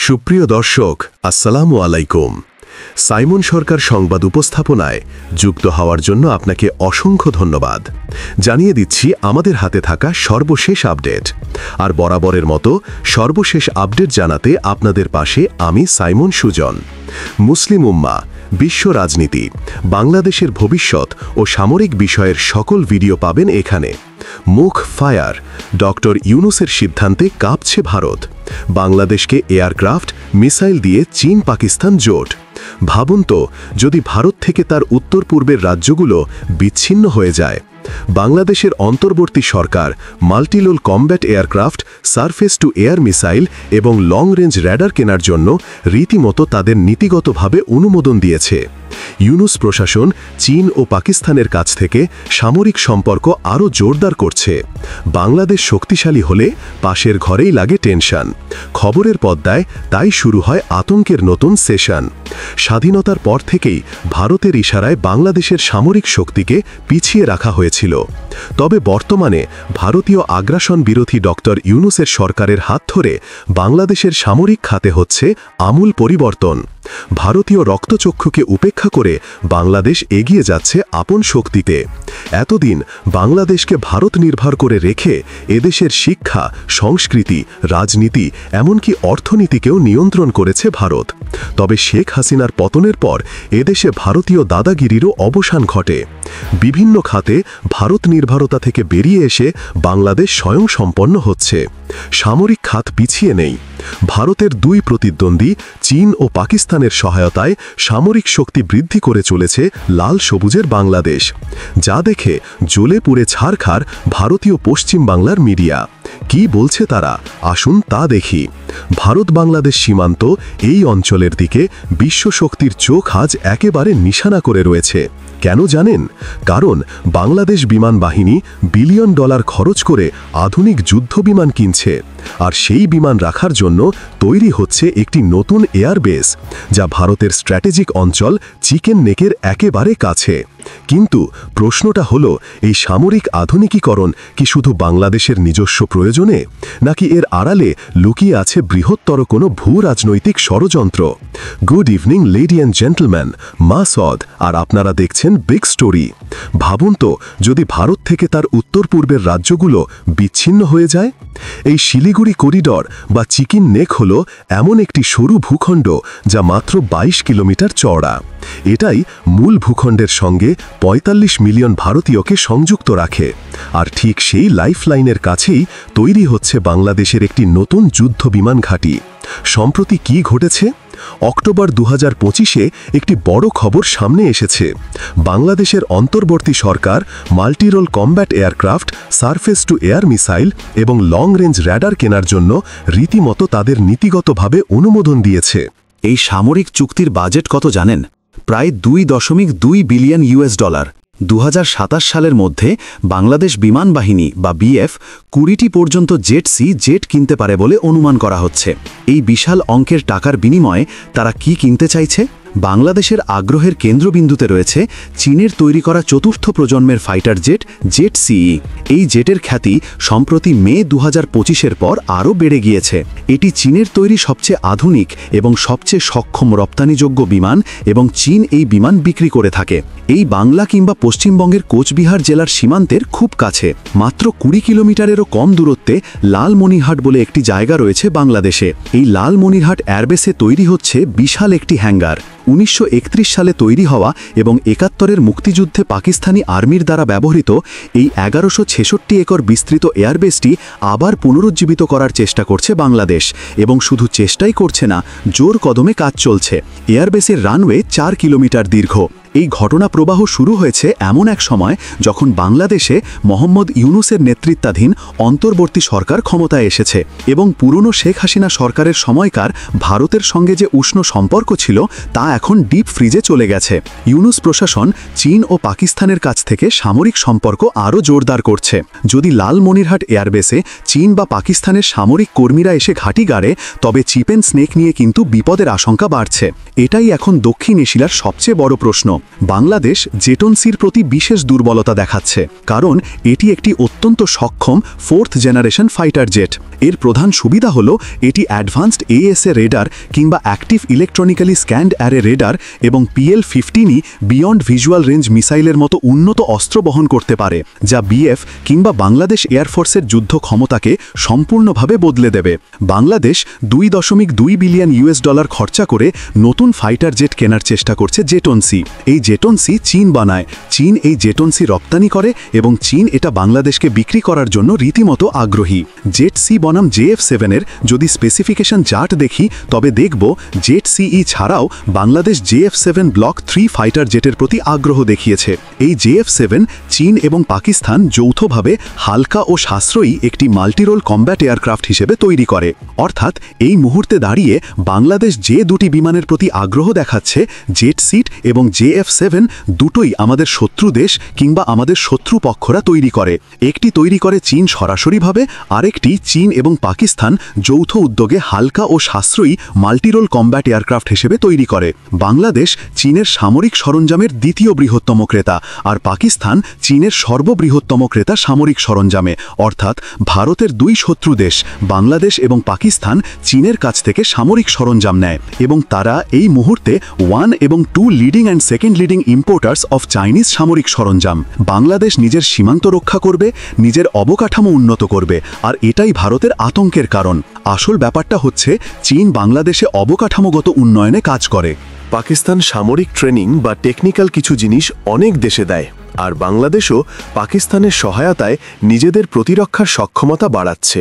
সুপ্রিয় দর্শক, আসসালামু আলাইকুম। সাইমন সরকার সংবাদ উপস্থাপনায় যুক্ত হওয়ার জন্য আপনাকে অসংখ্য ধন্যবাদ জানিয়ে দিচ্ছি আমাদের হাতে থাকা সর্বশেষ আপডেট। আর বরাবরের মতো সর্বশেষ আপডেট জানাতে আপনাদের পাশে আমি সাইমন সুজন। মুসলিম উম্মাহ, বিশ্ব রাজনীতি, বাংলাদেশের ভবিষ্যৎ ও সামরিক বিষয়ের সকল ভিডিও পাবেন এখানে। মুখ ফায়ার, ডক্টর ইউনূসের সিদ্ধান্তে কাঁপছে ভারত। বাংলাদেশকে এয়ারক্রাফট, মিসাইল দিয়ে চীন পাকিস্তান জোট। ভাবুন তো, যদি ভারত থেকে তার উত্তর পূর্বের রাজ্যগুলো বিচ্ছিন্ন হয়ে যায়। বাংলাদেশের অন্তর্বর্তী সরকার multirole combat aircraft, surface to air missile এবং লং রেঞ্জ র্যাডার কেনার জন্য রীতিমতো তাদের নীতিগতভাবে অনুমোদন দিয়েছে। ইউনূস প্রশাসন চীন ও পাকিস্তানের কাছ থেকে সামরিক সম্পর্ক আরও জোরদার করছে। বাংলাদেশ শক্তিশালী হলে পাশের ঘরেই লাগে টেনশন। খবরের পর্দায় তাই শুরু হয় আতঙ্কের নতুন সেশন। স্বাধীনতার পর থেকেই ভারতের ইশারায় বাংলাদেশের সামরিক শক্তিকে পিছিয়ে রাখা হয়েছিল। তবে বর্তমানে ভারতীয় আগ্রাসন বিরোধী ডক্টর ইউনূসের সরকারের হাত ধরে বাংলাদেশের সামরিক খাতে হচ্ছে আমূল পরিবর্তন। ভারতীয় রক্তচক্ষুকে উপেক্ষা করে বাংলাদেশ এগিয়ে যাচ্ছে আপন শক্তিতে। এতদিন বাংলাদেশকে ভারত নির্ভর করে রেখে এদেশের শিক্ষা, সংস্কৃতি, রাজনীতি, এমনকি অর্থনীতিকেও নিয়ন্ত্রণ করেছে ভারত। তবে শেখ হাসিনার পতনের পর এদেশে ভারতীয় দাদাগিরিরও অবসান ঘটে। বিভিন্ন খাতে ভারত নির্ভরতা থেকে বেরিয়ে এসে বাংলাদেশ স্বয়ংসম্পন্ন হচ্ছে। সামরিক খাত পিছিয়ে নেই। ভারতের দুই প্রতিদ্বন্দ্বী চীন ও পাকিস্তানের সহায়তায় সামরিক শক্তি বৃদ্ধি করে চলেছে লাল সবুজের বাংলাদেশ, যা দেখে জ্বলে পুড়ে ছারখার ভারতীয় পশ্চিম বাংলার মিডিয়া। কি বলছে তারা, আসুন তা দেখি। ভারত বাংলাদেশ সীমান্ত এই অঞ্চলের দিকে বিশ্ব শক্তির চোখ আজ একেবারে নিশানা করে রয়েছে। কেন জানেন? কারণ বাংলাদেশ বিমান বাহিনী বিলিয়ন ডলার খরচ করে আধুনিক যুদ্ধ বিমান কিনছে। আর সেই বিমান রাখার জন্য তৈরি হচ্ছে একটি নতুন এয়ারবেস, যা ভারতের স্ট্র্যাটেজিক অঞ্চল চিকেন নেকের একেবারে কাছে। কিন্তু প্রশ্নটা হলো, এই সামরিক আধুনিকীকরণ কি শুধু বাংলাদেশের নিজস্ব প্রয়োজনে, নাকি এর আড়ালে লুকিয়ে আছে বৃহত্তর কোনো ভূ রাজনৈতিক ষড়যন্ত্র? Good evening lady and gentleman, Masud, আর আপনারা দেখছেন বিগ স্টোরি। ভাবুন তো, যদি ভারত থেকে তার উত্তর পূর্বের রাজ্যগুলো বিচ্ছিন্ন হয়ে যায়। এই শিলিগুড়ি করিডর বা চিকেন নেক হল এমন একটি সরু ভূখণ্ড যা মাত্র 22 কিলোমিটার চওড়া। এটাই মূল ভূখণ্ডের সঙ্গে 45 মিলিয়ন ভারতীয়কে সংযুক্ত রাখে। আর ঠিক সেই লাইফলাইনের কাছেই তৈরি হচ্ছে বাংলাদেশের একটি নতুন যুদ্ধ বিমান ঘাঁটি। সম্প্রতি কি ঘটেছে? অক্টোবর 2025-এ একটি বড় খবর সামনে এসেছে। বাংলাদেশের অন্তর্বর্তী সরকার multirole combat aircraft, surface to air missile এবং লং রেঞ্জ র্যাডার কেনার জন্য রীতিমতো তাদের নীতিগতভাবে অনুমোদন দিয়েছে। এই সামরিক চুক্তির বাজেট কত জানেন? প্রায় $2.2 বিলিয়ন। 2027 সালের মধ্যে বাংলাদেশ বিমান বাহিনী বা বিএফ 20টি পর্যন্ত জেট কিনতে পারে বলে অনুমান করা হচ্ছে। এই বিশাল অঙ্কের টাকার বিনিময়ে তারা কি কিনতে চাইছে? বাংলাদেশের আগ্রহের কেন্দ্রবিন্দুতে রয়েছে চীনের তৈরি করা চতুর্থ প্রজন্মের ফাইটার জেট সিই। এই জেটের খ্যাতি সম্প্রতি মে 2025-এর পর আরও বেড়ে গিয়েছে। এটি চীনের তৈরি সবচেয়ে আধুনিক এবং সবচেয়ে সক্ষম রপ্তানিযোগ্য বিমান, এবং চীন এই বিমান বিক্রি করে থাকে। এই বাংলা কিংবা পশ্চিমবঙ্গের কোচবিহার জেলার সীমান্তের খুব কাছে, মাত্র 20 কিলোমিটারেরও কম দূরত্বে লালমনিরহাট বলে একটি জায়গা রয়েছে বাংলাদেশে। এই লালমনিরহাট এয়ারবেসে তৈরি হচ্ছে বিশাল একটি হ্যাঙ্গার। 1931 সালে তৈরি হওয়া এবং 71-এর মুক্তিযুদ্ধে পাকিস্তানি আর্মির দ্বারা ব্যবহৃত এই 1166 একর বিস্তৃত এয়ারবেসটি আবার পুনরুজ্জীবিত করার চেষ্টা করছে বাংলাদেশ। এবং শুধু চেষ্টাই করছে না, জোর কদমে কাজ চলছে। এয়ারবেসের রানওয়ে 4 কিলোমিটার দীর্ঘ। এই ঘটনা প্রবাহ শুরু হয়েছে এমন এক সময় যখন বাংলাদেশে মোহাম্মদ ইউনূসের নেতৃত্বাধীন অন্তর্বর্তী সরকার ক্ষমতায় এসেছে, এবং পুরনো শেখ হাসিনা সরকারের সময়কার ভারতের সঙ্গে যে উষ্ণ সম্পর্ক ছিল তা এখন ডিপ ফ্রিজে চলে গেছে। ইউনূস প্রশাসন চীন ও পাকিস্তানের কাছ থেকে সামরিক সম্পর্ক আরও জোরদার করছে। যদি লালমনিরহাট এয়ারবেসে চীন বা পাকিস্তানের সামরিক কর্মীরা এসে ঘাঁটি গাড়ে, তবে চিপ অ্যান্ড স্নেক নিয়ে কিন্তু বিপদের আশঙ্কা বাড়ছে। এটাই এখন দক্ষিণ এশিয়ার সবচেয়ে বড় প্রশ্ন। বাংলাদেশ জেটনসির প্রতি বিশেষ দুর্বলতা দেখাচ্ছে, কারণ এটি একটি অত্যন্ত সক্ষম 4th জেনারেশন ফাইটার জেট। এর প্রধান সুবিধা হলো এটি অ্যাডভান্সড এএসএ রেডার কিংবা active electronically scanned array radar এবং PL-15ই বিয়ন্ড ভিজুয়াল রেঞ্জ মিসাইলের মতো উন্নত অস্ত্র বহন করতে পারে, যা বিএফ কিংবা বাংলাদেশ এয়ারফোর্সের যুদ্ধ ক্ষমতাকে সম্পূর্ণভাবে বদলে দেবে। বাংলাদেশ $2.2 বিলিয়ন খরচা করে নতুন ফাইটার জেট কেনার চেষ্টা করছে জেটনসি। এই জেটনসি চীন বানায়, চীন এই জেটনসি রপ্তানি করে এবং চীন এটা বাংলাদেশকে বিক্রি করার জন্য রীতিমতো আগ্রহী। জেট সি বনাম JF-7 এর যদি স্পেসিফিকেশন চার্ট দেখি, তবে দেখব জেট সিই ছাড়াও বাংলাদেশ JF-7 ব্লক 3 ফাইটার জেটের প্রতি আগ্রহ দেখিয়েছে। এই JF-7 চীন এবং পাকিস্তান যৌথভাবে হালকা ও সাশ্রয়ী একটি মাল্টিরোল কম্ব্যাট এয়ারক্রাফট হিসেবে তৈরি করে। অর্থাৎ এই মুহূর্তে দাঁড়িয়ে বাংলাদেশ যে দুটি বিমানের প্রতি আগ্রহ দেখাচ্ছে, জেট সিট এবং JF-7, দুটোই আমাদের শত্রু দেশ কিংবা আমাদের শত্রু পক্ষরা তৈরি করে। একটি তৈরি করে চীন সরাসরিভাবে, আরেকটি চীন এবং পাকিস্তান যৌথ উদ্যোগে হালকা ও সাশ্রয়ী মাল্টিরোল কম্ব্যাট এয়ারক্রাফট হিসেবে তৈরি করে। বাংলাদেশ চীনের সামরিক সরঞ্জামের দ্বিতীয় বৃহত্তম ক্রেতা, আর পাকিস্তান চীনের সর্ববৃহত্তম ক্রেতা সামরিক সরঞ্জামে। অর্থাৎ ভারতের দুই শত্রু দেশ বাংলাদেশ এবং পাকিস্তান চীনের কাছ থেকে সামরিক সরঞ্জাম নেয়, এবং তারা এই মুহূর্তে 1 এবং 2 leading and second leading importers of Chinese সামরিক সরঞ্জাম। বাংলাদেশ নিজের সীমান্ত রক্ষা করবে, নিজের অবকাঠামো উন্নত করবে, আর এটাই ভারতের আতঙ্কের কারণ। আসল ব্যাপারটা হচ্ছে চীন বাংলাদেশে অবকাঠামোগত উন্নয়নে কাজ করে। পাকিস্তান সামরিক ট্রেনিং বা টেকনিক্যাল কিছু জিনিস অনেক দেশে দেয়, আর বাংলাদেশও পাকিস্তানের সহায়তায় নিজেদের প্রতিরক্ষার সক্ষমতা বাড়াচ্ছে।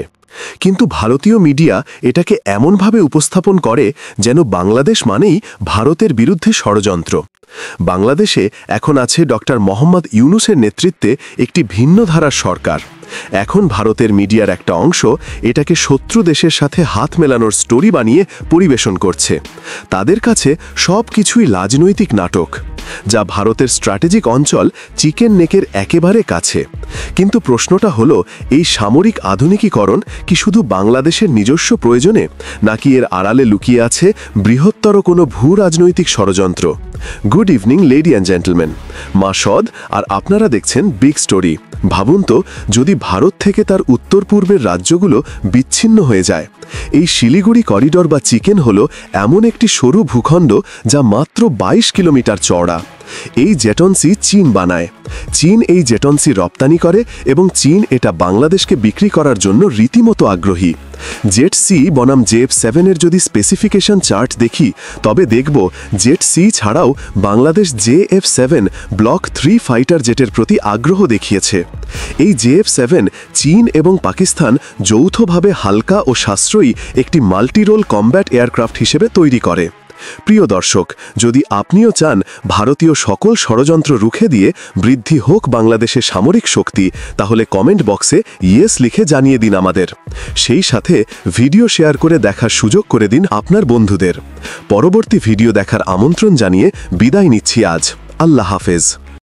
কিন্তু ভারতীয় মিডিয়া এটাকে এমনভাবে উপস্থাপন করে যেন বাংলাদেশ মানেই ভারতের বিরুদ্ধে ষড়যন্ত্র। বাংলাদেশে এখন আছে ডক্টর মোহাম্মদ ইউনূসের নেতৃত্বে একটি ভিন্ন ধারার সরকার। এখন ভারতের মিডিয়ার একটা অংশ এটাকে শত্রু দেশের সাথে হাত মেলানোর স্টোরি বানিয়ে পরিবেশন করছে। তাদের কাছে সব কিছুই রাজনৈতিক নাটক, যা ভারতের স্ট্র্যাটেজিক অঞ্চল চিকেন নেকের একেবারে কাছে। কিন্তু প্রশ্নটা হলো, এই সামরিক আধুনিকীকরণ কি শুধু বাংলাদেশের নিজস্ব প্রয়োজনে, নাকি এর আড়ালে লুকিয়ে আছে বৃহত্তর কোনো ভূ রাজনৈতিক ষড়যন্ত্র? Good evening lady and gentleman, Masud আর আপনারা দেখছেন বিগ স্টোরি। ভাবুন তো, যদি ভারত থেকে তার উত্তর পূর্বের রাজ্যগুলো বিচ্ছিন্ন হয়ে যায়। এই শিলিগুড়ি করিডর বা চিকেন হলো এমন একটি সরু ভূখণ্ড যা মাত্র 22 কিলোমিটার চওড়া। এই জেটনসি চীন বানায়, চীন এই জেটনসি রপ্তানি করে এবং চীন এটা বাংলাদেশকে বিক্রি করার জন্য রীতিমতো আগ্রহী। জেট সি বনাম JF-7 এর যদি স্পেসিফিকেশন চার্ট দেখি, তবে দেখব জেট সি ছাড়াও বাংলাদেশ JF-7 ব্লক 3 ফাইটার জেটের প্রতি আগ্রহ দেখিয়েছে। এই JF-7 চীন এবং পাকিস্তান যৌথভাবে হালকা ও সাশ্রয়ী একটি মাল্টিরোল কম্ব্যাট এয়ারক্রাফট হিসেবে তৈরি করে। প্রিয় দর্শক, যদি আপনিও চান ভারতীয় সকল ষড়যন্ত্র রুখে দিয়ে বৃদ্ধি হোক বাংলাদেশের সামরিক শক্তি, তাহলে কমেন্ট বক্সে ইয়েস লিখে জানিয়ে দিন আমাদের। সেই সাথে ভিডিও শেয়ার করে দেখার সুযোগ করে দিন আপনার বন্ধুদের। পরবর্তী ভিডিও দেখার আমন্ত্রণ জানিয়ে বিদায় নিচ্ছি আজ। আল্লাহ হাফেজ।